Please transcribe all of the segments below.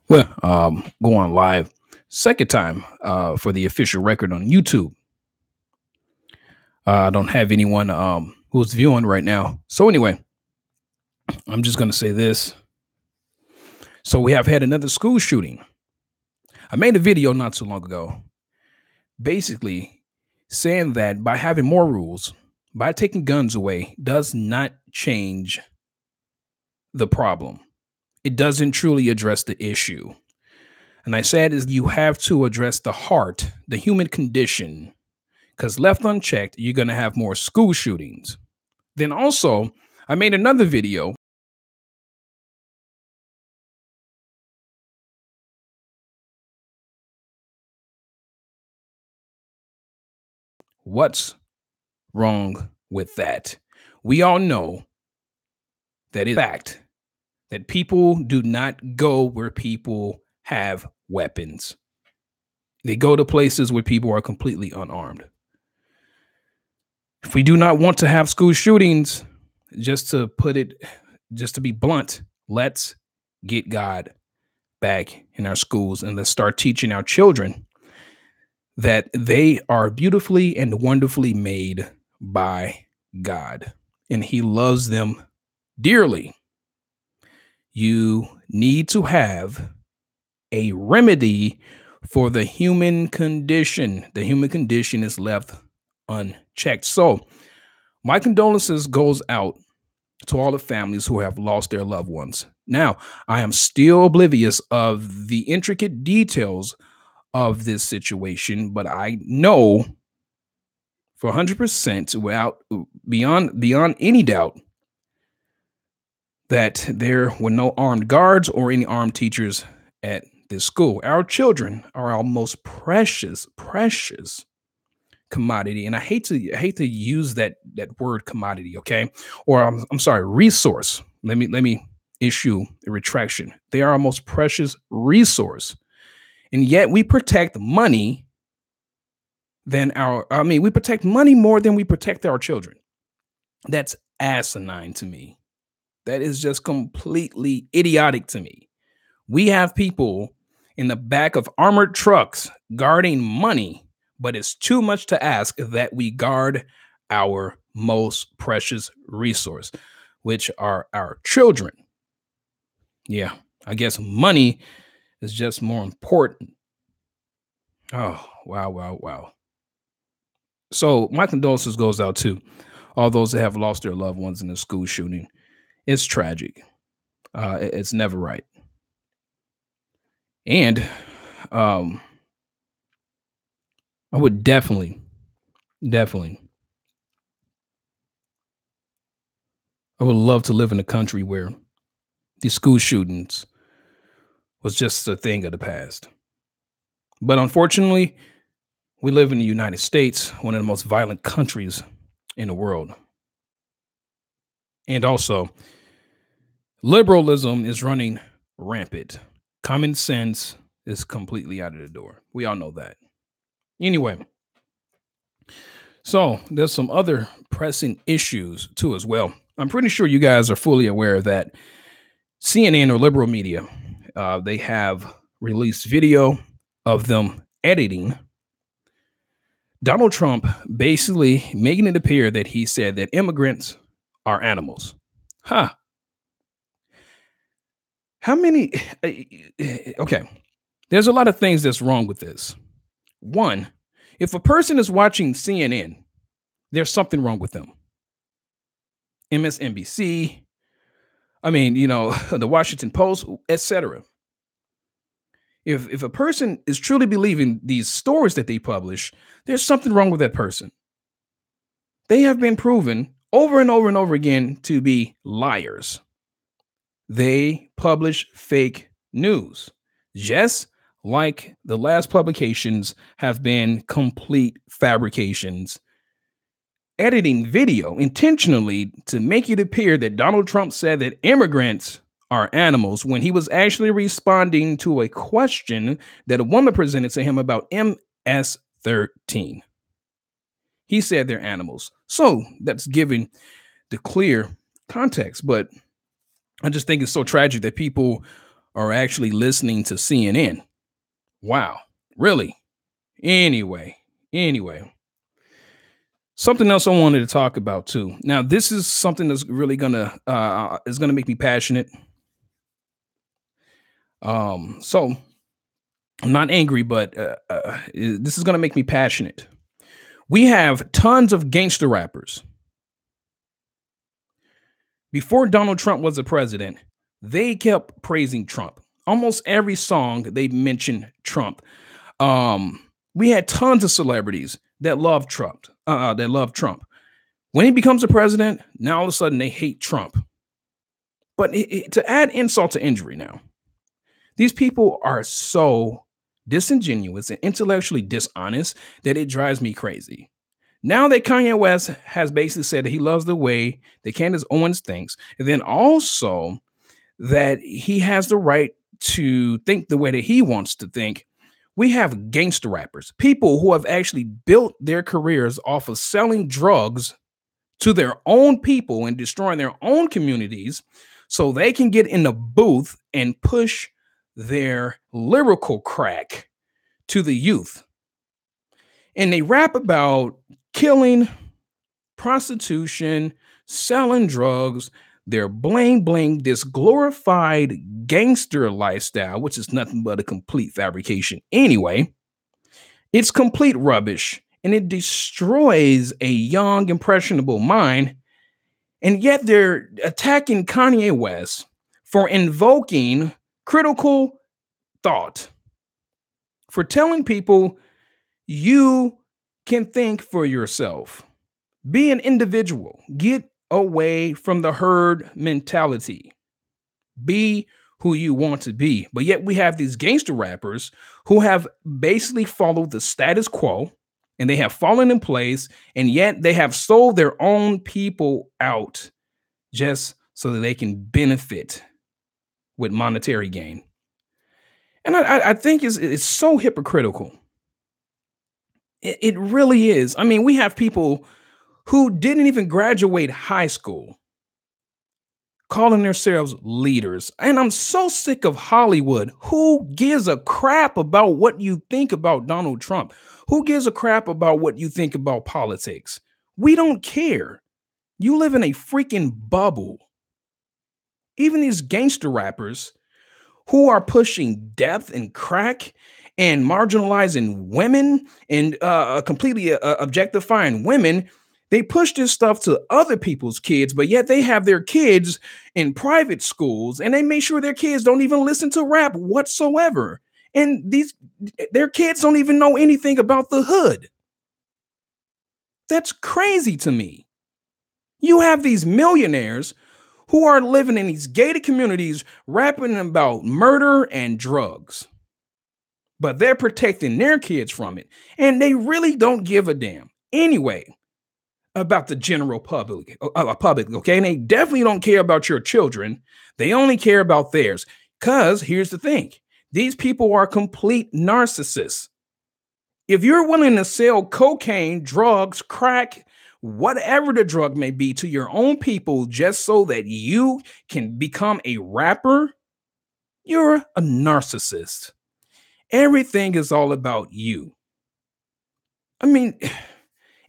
Well, going live second time for the official record on YouTube. I don't have anyone who's viewing right now. So anyway, I'm just going to say this. So we have had another school shooting. I made a video not too long ago, basically saying that by having more rules, by taking guns away, does not change the problem. It doesn't truly address the issue. And I said is you have to address the heart, the human condition, because left unchecked, you're going to have more school shootings. Then also, I made another video. What's wrong with that? We all know that it's fact that people do not go where people have weapons. They go to places where people are completely unarmed. If we do not want to have school shootings, just to be blunt, let's get God back in our schools and let's start teaching our children that they are beautifully and wonderfully made by God and He loves them dearly. You need to have a remedy for the human condition. The human condition is left unchecked. So, my condolences goes out to all the families who have lost their loved ones. Now, I am still oblivious of the intricate details of this situation, but I know for 100% without beyond any doubt that there were no armed guards or any armed teachers at this school. Our children are our most precious commodity, and I hate to use that word commodity, okay? Or I'm sorry, resource. Let me issue a retraction. They are our most precious resource, and yet we protect money we protect money more than we protect our children. That's asinine to me. That is just completely idiotic to me. We have people in the back of armored trucks guarding money, but it's too much to ask that we guard our most precious resource, which are our children. Yeah, I guess money is just more important. Oh, wow, wow, wow. So my condolences goes out to all those that have lost their loved ones in the school shooting. It's tragic. It's never right. And um, I would definitely, I would love to live in a country where these school shootings was just a thing of the past. But unfortunately, we live in the United States, one of the most violent countries in the world. And also, liberalism is running rampant. Common sense is completely out of the door. We all know that. Anyway, so there's some other pressing issues too as well. I'm pretty sure you guys are fully aware that CNN or liberal media, they have released video of them editing Donald Trump, basically making it appear that he said that immigrants are animals. Huh. How many? Okay. There's a lot of things that's wrong with this. One, if a person is watching CNN, there's something wrong with them. MSNBC, the Washington Post, etc. If a person is truly believing these stories that they publish, there's something wrong with that person. They have been proven over and over and over again to be liars. They publish fake news, just like the last publications have been complete fabrications, editing video intentionally to make it appear that Donald Trump said that immigrants are animals when he was actually responding to a question that a woman presented to him about MS-13. He said they're animals. So that's giving the clear context. But I just think it's so tragic that people are actually listening to CNN. Wow. Really? Anyway, something else I wanted to talk about too. Now, this is something that's really gonna make me passionate. So I'm not angry, but this is gonna make me passionate. We have tons of gangster rappers. Before Donald Trump was the president, they kept praising Trump. Almost every song they mentioned Trump. Um, we had tons of celebrities that love Trump. That love Trump. When he becomes a president, now all of a sudden they hate Trump. But to add insult to injury, now these people are so disingenuous and intellectually dishonest that it drives me crazy. Now that Kanye West has basically said that he loves the way that Candace Owens thinks, and then also that he has the right to think the way that he wants to think. We have gangster rappers, people who have actually built their careers off of selling drugs to their own people and destroying their own communities so they can get in the booth and push their lyrical crack to the youth. And they rap about killing, prostitution, selling drugs. They're bling bling this glorified gangster lifestyle, which is nothing but a complete fabrication anyway. It's complete rubbish and it destroys a young, impressionable mind. And yet they're attacking Kanye West for invoking critical thought, for telling people you can think for yourself, be an individual, get away from the herd mentality, be who you want to be. But yet we have these gangster rappers who have basically followed the status quo and they have fallen in place, and yet they have sold their own people out just so that they can benefit with monetary gain. And I think it's so hypocritical. It really is. I mean, we have people who didn't even graduate high school calling themselves leaders. And I'm so sick of Hollywood. Who gives a crap about what you think about Donald Trump? Who gives a crap about what you think about politics? We don't care. You live in a freaking bubble. Even these gangster rappers who are pushing depth and crack and marginalizing women and completely objectifying women, they push this stuff to other people's kids, but yet they have their kids in private schools and they make sure their kids don't even listen to rap whatsoever. And their kids don't even know anything about the hood. That's crazy to me. You have these millionaires who are living in these gated communities rapping about murder and drugs, but they're protecting their kids from it. And they really don't give a damn anyway about the general public, okay? And they definitely don't care about your children. They only care about theirs. Because here's the thing. These people are complete narcissists. If you're willing to sell cocaine, drugs, crack, whatever the drug may be to your own people just so that you can become a rapper, you're a narcissist. Everything is all about you. I mean,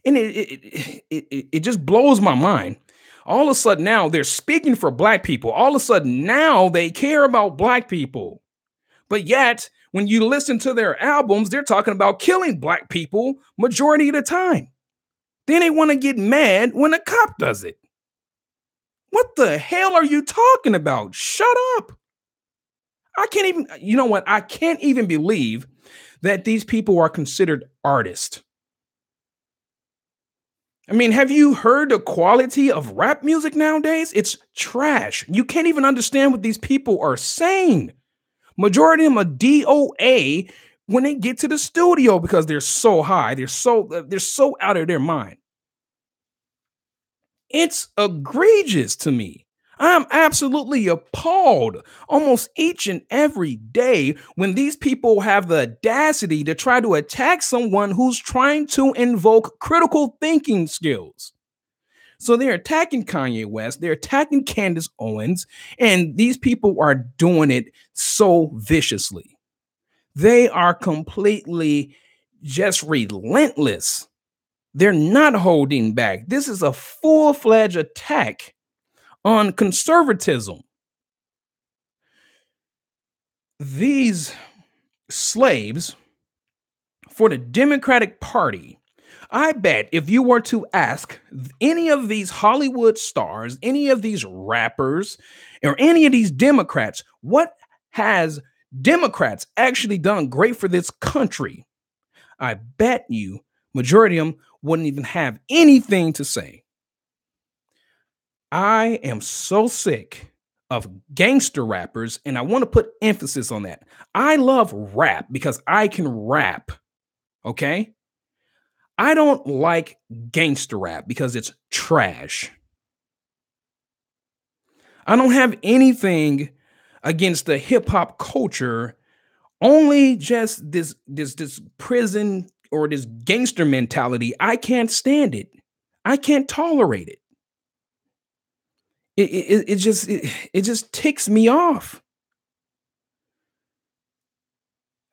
and it just blows my mind. All of a sudden now they're speaking for black people. All of a sudden now they care about black people. But yet, when you listen to their albums, they're talking about killing black people majority of the time. Then they want to get mad when a cop does it. What the hell are you talking about? Shut up. I can't even, you know what? I can't even believe that these people are considered artists. I mean, have you heard the quality of rap music nowadays? It's trash. You can't even understand what these people are saying. Majority of them are DOA when they get to the studio because they're so high. They're so out of their mind. It's egregious to me. I'm absolutely appalled almost each and every day when these people have the audacity to try to attack someone who's trying to invoke critical thinking skills. So they're attacking Kanye West, they're attacking Candace Owens, and these people are doing it so viciously. They are completely just relentless. They're not holding back. This is a full-fledged attack on conservatism. These slaves for the Democratic Party, I bet if you were to ask any of these Hollywood stars, any of these rappers, or any of these Democrats, what has Democrats actually done great for this country? I bet you majority of them wouldn't even have anything to say. I am so sick of gangster rappers, and I want to put emphasis on that. I love rap because I can rap. Okay. I don't like gangster rap because it's trash. I don't have anything against the hip hop culture, only just this prison or this gangster mentality. I can't stand it. I can't tolerate it. It just ticks me off.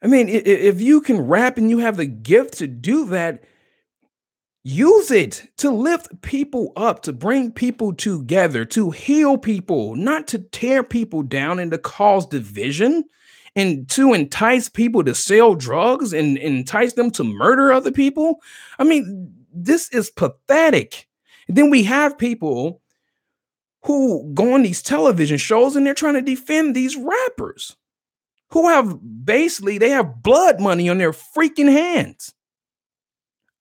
I mean, if you can rap and you have the gift to do that, use it to lift people up, to bring people together, to heal people, not to tear people down and to cause division and to entice people to sell drugs and entice them to murder other people. I mean, this is pathetic. And then we have people who go on these television shows and they're trying to defend these rappers who have basically they have blood money on their freaking hands.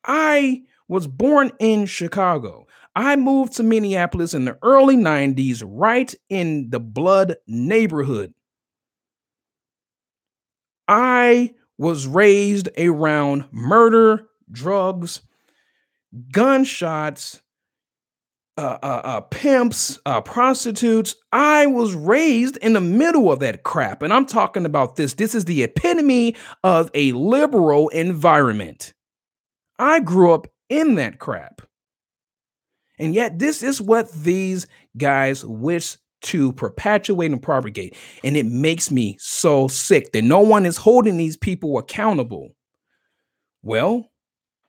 I was born in Chicago. I moved to Minneapolis in the early 90s, right in the blood neighborhood. I was raised around murder, drugs, gunshots, pimps, prostitutes. I was raised in the middle of that crap. And I'm talking about this. This is the epitome of a liberal environment. I grew up in that crap. And yet, this is what these guys wish to perpetuate and propagate. And it makes me so sick that no one is holding these people accountable. Well,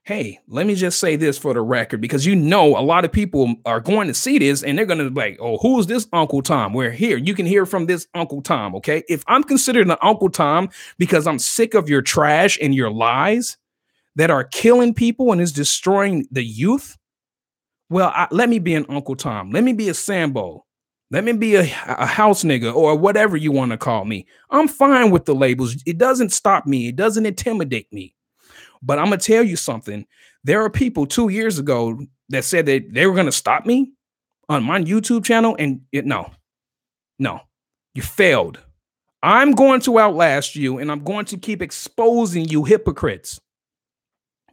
hey, let me just say this for the record, because a lot of people are going to see this and they're going to be like, oh, who's this Uncle Tom? We're here. You can hear from this Uncle Tom. Okay. If I'm considered an Uncle Tom because I'm sick of your trash and your lies that are killing people and is destroying the youth, well, let me be an Uncle Tom. Let me be a Sambo. Let me be a house nigga or whatever you want to call me. I'm fine with the labels. It doesn't stop me. It doesn't intimidate me. But I'm going to tell you something. There are people 2 years ago that said that they were going to stop me on my YouTube channel. And no, you failed. I'm going to outlast you and I'm going to keep exposing you hypocrites.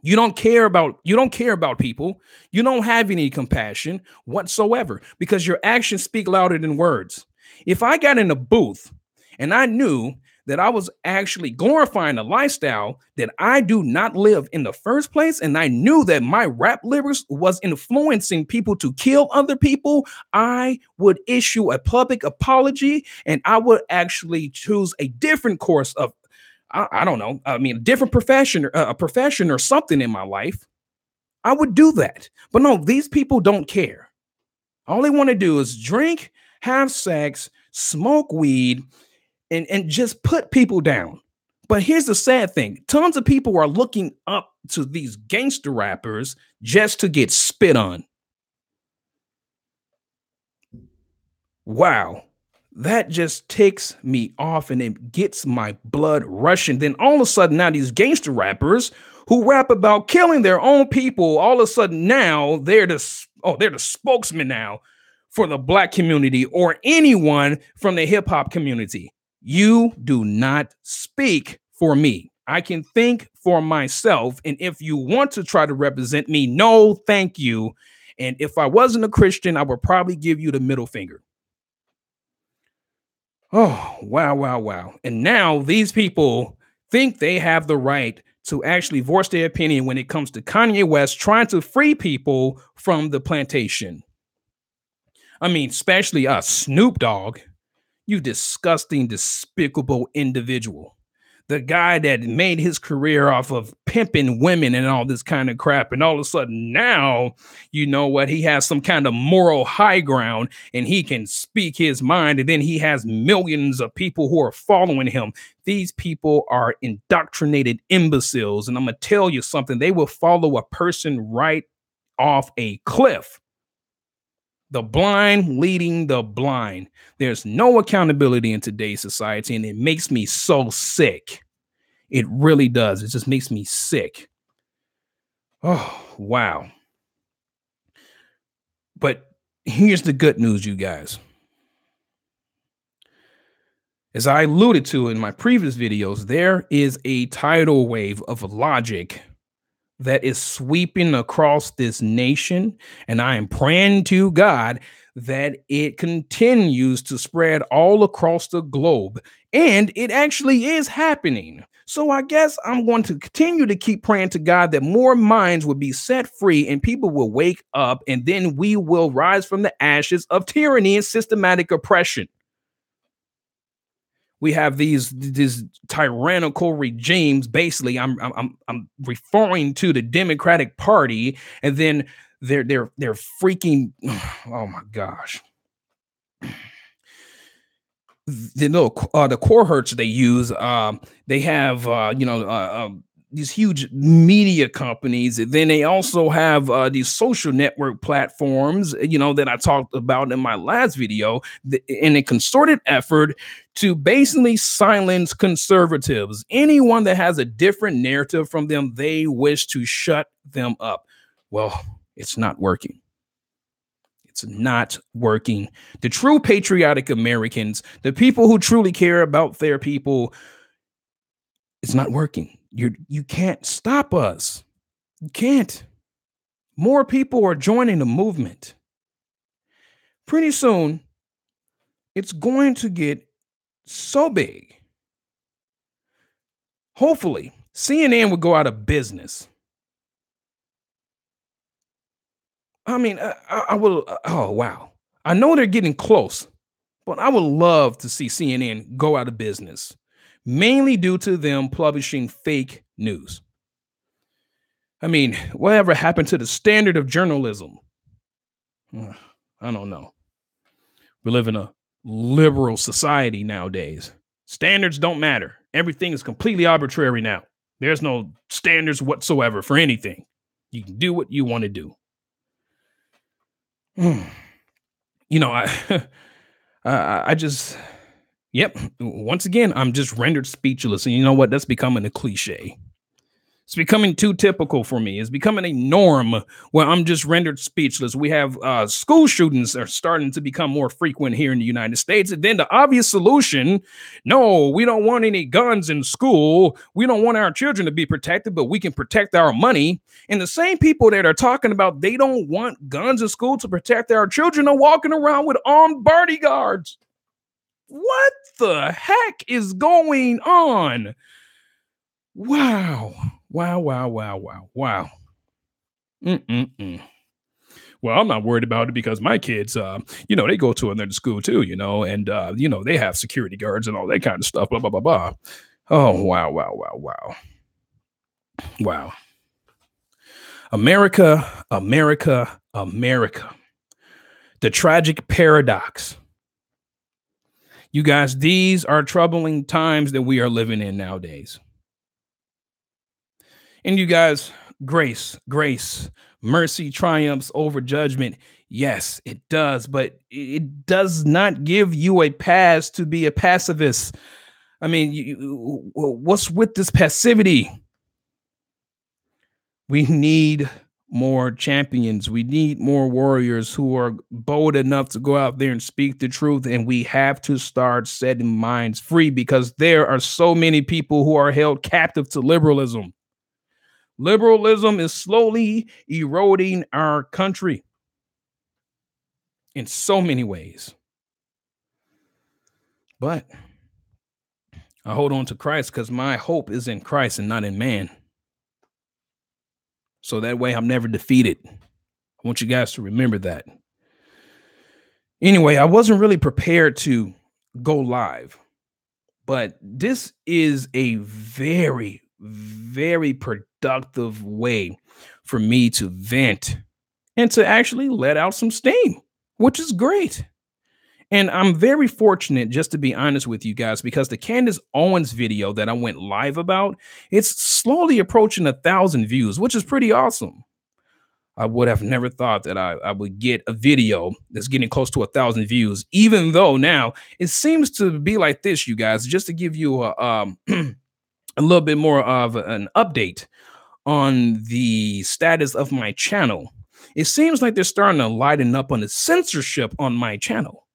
You don't care about people. You don't have any compassion whatsoever because your actions speak louder than words. If I got in a booth and I knew that I was actually glorifying a lifestyle that I do not live in the first place, and I knew that my rap lyrics was influencing people to kill other people, I would issue a public apology and I would actually choose a different course of I don't know. I mean, a different profession, a profession or something in my life. I would do that. But no, these people don't care. All they want to do is drink, have sex, smoke weed, and just put people down. But here's the sad thing. Tons of people are looking up to these gangster rappers just to get spit on. Wow. That just ticks me off and it gets my blood rushing. Then all of a sudden, now these gangster rappers who rap about killing their own people, all of a sudden now they're the spokesman now for the black community or anyone from the hip hop community. You do not speak for me. I can think for myself. And if you want to try to represent me, no, thank you. And if I wasn't a Christian, I would probably give you the middle finger. Oh, wow, wow, wow. And now these people think they have the right to actually voice their opinion when it comes to Kanye West trying to free people from the plantation. I mean, especially us, Snoop Dogg, you disgusting, despicable individual. The guy that made his career off of pimping women and all this kind of crap. And all of a sudden now, you know what? He has some kind of moral high ground and he can speak his mind. And then he has millions of people who are following him. These people are indoctrinated imbeciles. And I'm going to tell you something, they will follow a person right off a cliff. The blind leading the blind. There's no accountability in today's society, and it makes me so sick. It really does. It just makes me sick. Oh, wow. But here's the good news, you guys. As I alluded to in my previous videos, there is a tidal wave of logic that is sweeping across this nation. And I am praying to God that it continues to spread all across the globe. And it actually is happening. So I guess I'm going to continue to keep praying to God that more minds will be set free and people will wake up, and then we will rise from the ashes of tyranny and systematic oppression. We have these tyrannical regimes. Basically, I'm referring to the Democratic Party, and then they're freaking. Oh my gosh, the cohorts they use. They have these huge media companies. And then they also have these social network platforms, that I talked about in my last video, in a concerted effort to basically silence conservatives. Anyone that has a different narrative from them, they wish to shut them up. Well, it's not working. It's not working. The true patriotic Americans, the people who truly care about their people, it's not working. You can't stop us. You can't. More people are joining the movement. Pretty soon, it's going to get so big. Hopefully, CNN will go out of business. I mean, I will. Oh, wow. I know they're getting close, but I would love to see CNN go out of business, mainly due to them publishing fake news. I mean, whatever happened to the standard of journalism? I don't know. We live in a liberal society nowadays. Standards don't matter. Everything is completely arbitrary now. There's no standards whatsoever for anything. You can do what you want to do. I just, yep. Once again, I'm just rendered speechless. And you know what? That's becoming a cliche. It's becoming too typical for me. It's becoming a norm where I'm just rendered speechless. We have school shootings are starting to become more frequent here in the United States. And then the obvious solution, no, we don't want any guns in school. We don't want our children to be protected, but we can protect our money. And the same people that are talking about they don't want guns in school to protect our children are walking around with armed bodyguards. What the heck is going on? Wow. Wow. Mm-mm-mm. Well, I'm not worried about it because my kids, they go to another school too, and, they have security guards and all that kind of stuff, blah, blah, blah, blah. Oh, wow. Wow. America. The tragic paradox. You guys, these are troubling times that we are living in nowadays. And you guys, grace, mercy triumphs over judgment. Yes, it does, but it does not give you a pass to be a pacifist. I mean, what's with this passivity? We need more champions. We need more warriors who are bold enough to go out there and speak the truth. And we have to start setting minds free because there are so many people who are held captive to liberalism. Liberalism is slowly eroding our country in so many ways. But I hold on to Christ because my hope is in Christ and not in man. So that way I'm never defeated. I want you guys to remember that. Anyway, I wasn't really prepared to go live, but this is a very, very productive way for me to vent and to actually let out some steam, which is great. And I'm very fortunate, just to be honest with you guys, because the Candace Owens video that I went live about, it's slowly approaching 1,000 views, which is pretty awesome. I would have never thought that I would get a video that's getting close to 1,000 views, even though now it seems to be like this, you guys. Just to give you a little bit more of an update on the status of my channel, it seems like they're starting to lighten up on the censorship on my channel,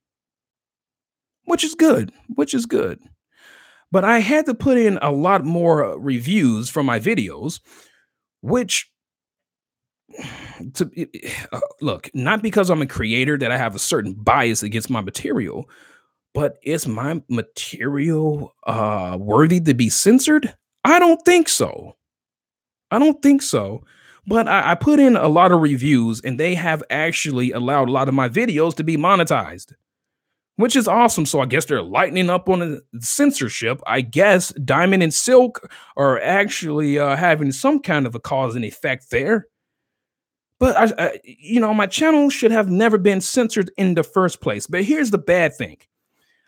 which is good, which is good. But I had to put in a lot more reviews for my videos, which look, not because I'm a creator that I have a certain bias against my material, but is my material worthy to be censored? I don't think so. I don't think so. But I put in a lot of reviews and they have actually allowed a lot of my videos to be monetized, which is awesome. So I guess they're lightening up on the censorship. I guess Diamond and Silk are actually having some kind of a cause and effect there. But my channel should have never been censored in the first place. But here's the bad thing: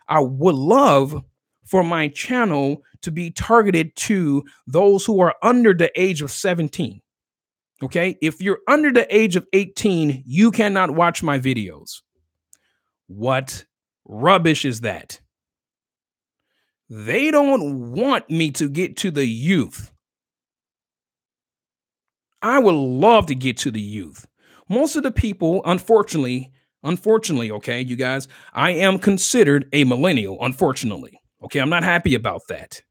I would love for my channel to be targeted to those who are under the age of 17. Okay, if you're under the age of 18, you cannot watch my videos. What rubbish is that? They don't want me to get to the youth. I would love to get to the youth. Most of the people, unfortunately, okay, you guys, I am considered a millennial, unfortunately. Okay, I'm not happy about that.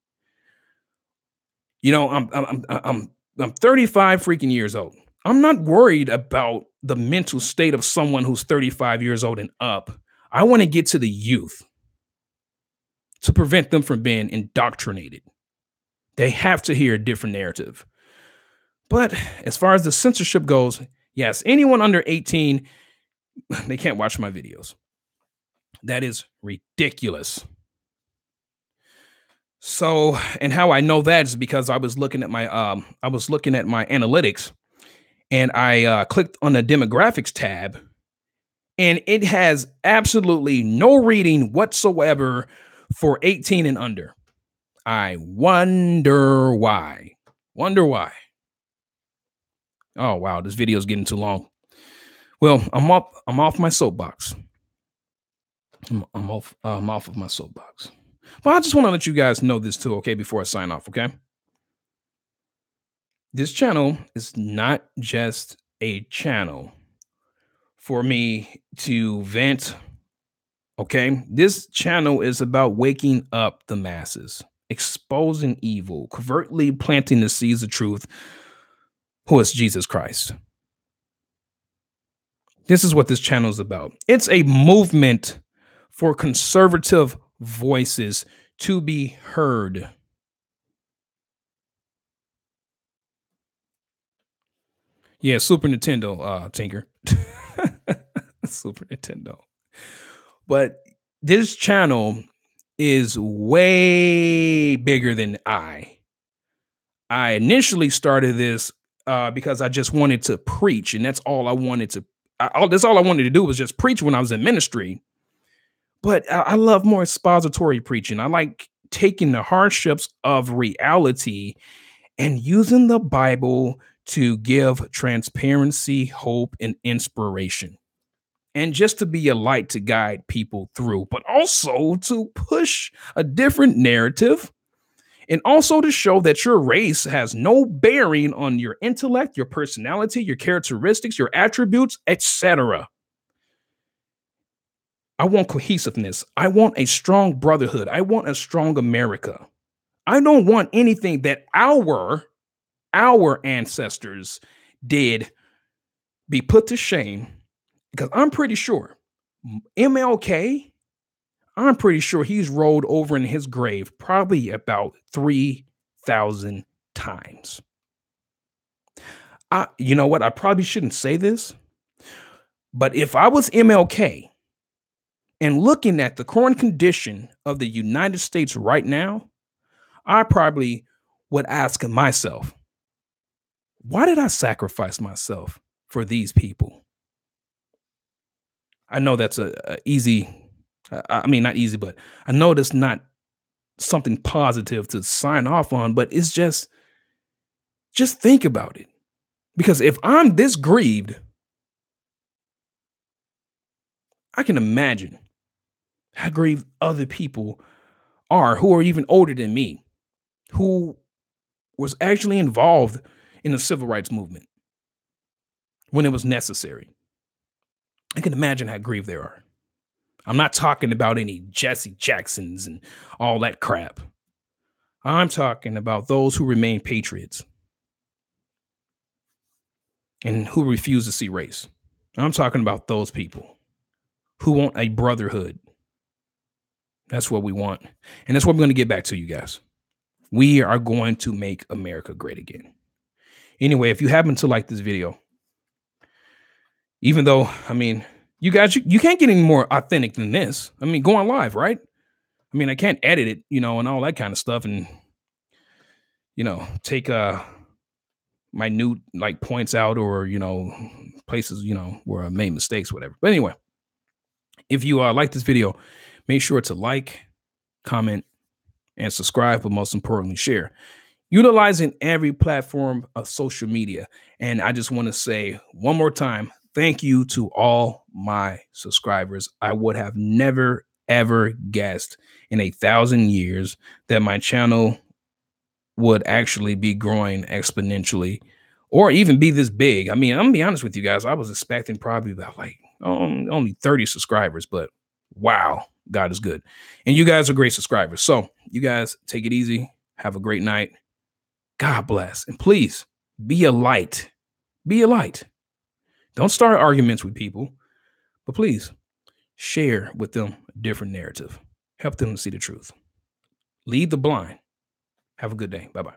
I'm 35 freaking years old. I'm not worried about the mental state of someone who's 35 years old and up. I want to get to the youth to prevent them from being indoctrinated. They have to hear a different narrative. But as far as the censorship goes, yes, anyone under 18, they can't watch my videos. That is ridiculous. So, and how I know that is because I was looking at my analytics, and I clicked on the demographics tab, and it has absolutely no reading whatsoever for 18 and under. I wonder why. Wonder why. Oh wow, this video is getting too long. Well, I'm off my soapbox. I'm off of my soapbox. But I just want to let you guys know this too, okay, before I sign off, okay? This channel is not just a channel for me to vent, okay? This channel is about waking up the masses, exposing evil, covertly planting the seeds of truth, who is Jesus Christ. This is what this channel is about. It's a movement for conservative voices to be heard. Yeah, Super Nintendo, Tinker. Super Nintendo. But this channel is way bigger than I initially started this because I just wanted to preach, and that's all I wanted to. That's all I wanted to do was just preach when I was in ministry. But I love more expository preaching. I like taking the hardships of reality and using the Bible to give transparency, hope, and inspiration. And just to be a light to guide people through, but also to push a different narrative, and also to show that your race has no bearing on your intellect, your personality, your characteristics, your attributes, etc. I want cohesiveness. I want a strong brotherhood. I want a strong America. I don't want anything that our ancestors did be put to shame, because I'm pretty sure MLK, I'm pretty sure he's rolled over in his grave probably about 3,000 times. You know what? I probably shouldn't say this, but if I was MLK And looking at the current condition of the United States right now, I probably would ask myself, why did I sacrifice myself for these people? I know that's a easy, I mean, not easy, but I know that's not something positive to sign off on, but it's just think about it. Because if I'm this grieved, I can imagine how grieved other people are who are even older than me, who was actually involved in the civil rights movement when it was necessary. I can imagine how grieved they are. I'm not talking about any Jesse Jacksons and all that crap. I'm talking about those who remain patriots and who refuse to see race. I'm talking about those people who want a brotherhood. That's what we want. And that's what we're going to get back to, you guys. We are going to make America great again. Anyway, if you happen to like this video, even though, I mean, you guys, you can't get any more authentic than this. I mean, go on live, right? I mean, I can't edit it, and all that kind of stuff and, take minute like points out or, places, where I made mistakes, whatever. But anyway, if you like this video, make sure to like, comment, and subscribe, but most importantly, share. Utilizing every platform of social media. And I just want to say one more time, thank you to all my subscribers. I would have never, ever guessed in 1,000 years that my channel would actually be growing exponentially or even be this big. I mean, I'm gonna be honest with you guys. I was expecting probably about like only 30 subscribers, but wow, God is good. And you guys are great subscribers. So you guys take it easy. Have a great night. God bless. And please be a light. Be a light. Don't start arguments with people, but please share with them a different narrative. Help them to see the truth. Lead the blind. Have a good day. Bye-bye.